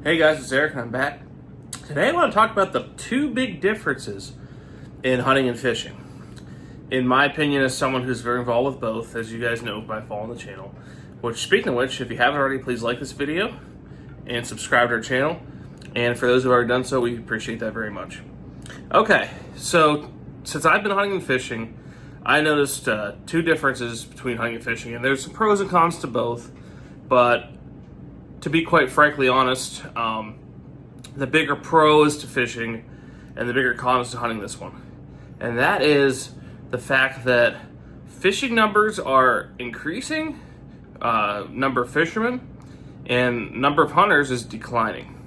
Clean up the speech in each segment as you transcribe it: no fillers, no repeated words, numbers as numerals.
Hey guys, it's Eric and I'm back. Today I want to talk about the two big differences in hunting and fishing. In my opinion, as someone who's very involved with both, as you guys know by following the channel, which speaking of which, if you haven't already, please like this video and subscribe to our channel. And for those who have already done so, we appreciate that very much. Okay, so since I've been hunting and fishing, I noticed two differences between hunting and fishing, and there's some pros and cons to both, but to be quite frankly honest, the bigger pros to fishing and the bigger cons to hunting this one. And that is the fact that fishing numbers are increasing, number of fishermen, and number of hunters is declining.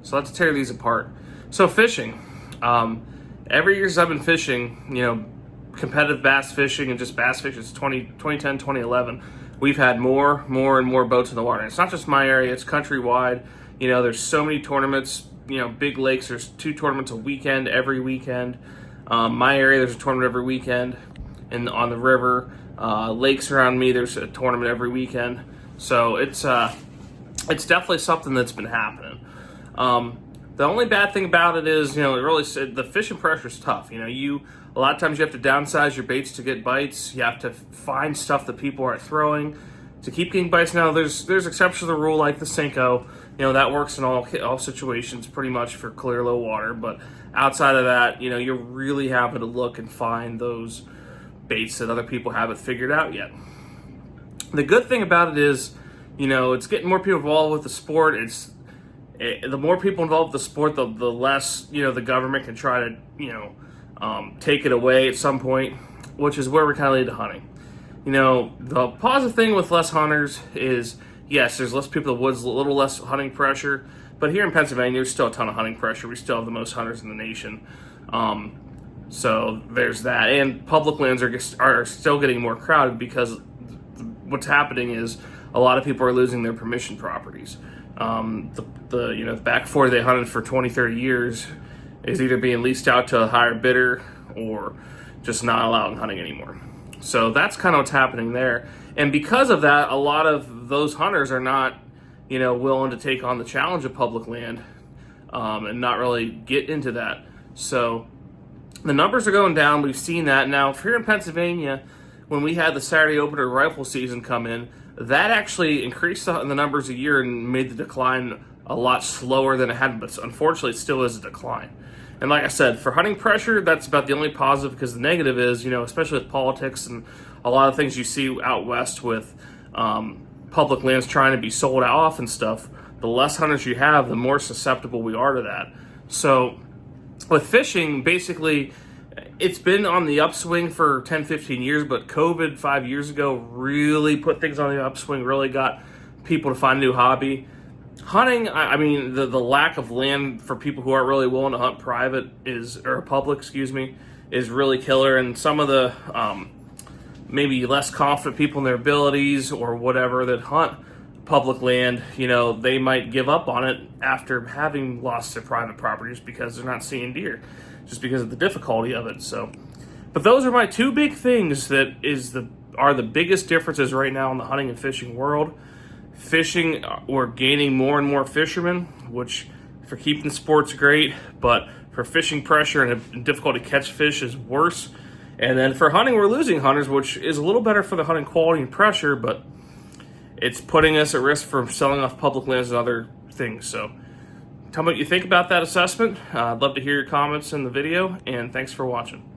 So let's tear these apart. So fishing, every year since I've been fishing, competitive bass fishing and just bass fishing, it's 2010, 2011, we've had more and more boats in the water. And it's not just my area, it's countrywide. There's so many tournaments, big lakes, there's 2 tournaments a weekend, every weekend. My area, there's a tournament every weekend. And on the river, lakes around me, there's a tournament every weekend. So it's definitely something that's been happening. The only bad thing about it is, the fishing pressure is tough. A lot of times you have to downsize your baits to get bites. You have to find stuff that people aren't throwing to keep getting bites. Now, there's exceptions to the rule, like the Senko. That works in all situations pretty much for clear, low water. But outside of that, you're really having to look and find those baits that other people haven't figured out yet. The good thing about it is, it's getting more people involved with the sport. The more people involved with the sport, the less, the government can try to, take it away at some point, which is where we kind of lead to hunting. The positive thing with less hunters is, yes, there's less people in the woods, a little less hunting pressure, but here in Pennsylvania, there's still a ton of hunting pressure. We still have the most hunters in the nation. So there's that. And public lands are still getting more crowded because what's happening is a lot of people are losing their permission properties. The back 40 they hunted for 20, 30 years is either being leased out to a higher bidder or just not allowed in hunting anymore. So that's kind of what's happening there. And because of that, a lot of those hunters are not, willing to take on the challenge of public land and not really get into that. So the numbers are going down. We've seen that. Now, if here in Pennsylvania, when we had the Saturday opener rifle season come in, that actually increased the numbers a year and made the decline a lot slower than it had, but unfortunately it still is a decline. And like I said, for hunting pressure, that's about the only positive, because the negative is, especially with politics and a lot of things you see out west with public lands trying to be sold off and stuff, the less hunters you have, the more susceptible we are to that. So with fishing, basically, it's been on the upswing for 10, 15 years, but COVID 5 years ago really put things on the upswing, really got people to find a new hobby. Hunting, the lack of land for people who aren't really willing to hunt public, is really killer. And some of the maybe less confident people in their abilities or whatever that hunt public land, they might give up on it after having lost their private properties because they're not seeing deer, just because of the difficulty of it. So, but those are my two big things that are the biggest differences right now in the hunting and fishing world. Fishing, we're gaining more and more fishermen, which for keeping the sports great, but for fishing pressure and difficulty to catch fish is worse. And then for hunting, we're losing hunters, which is a little better for the hunting quality and pressure, but it's putting us at risk from selling off public lands and other things. So tell me what you think about that assessment. I'd love to hear your comments in the video, and thanks for watching.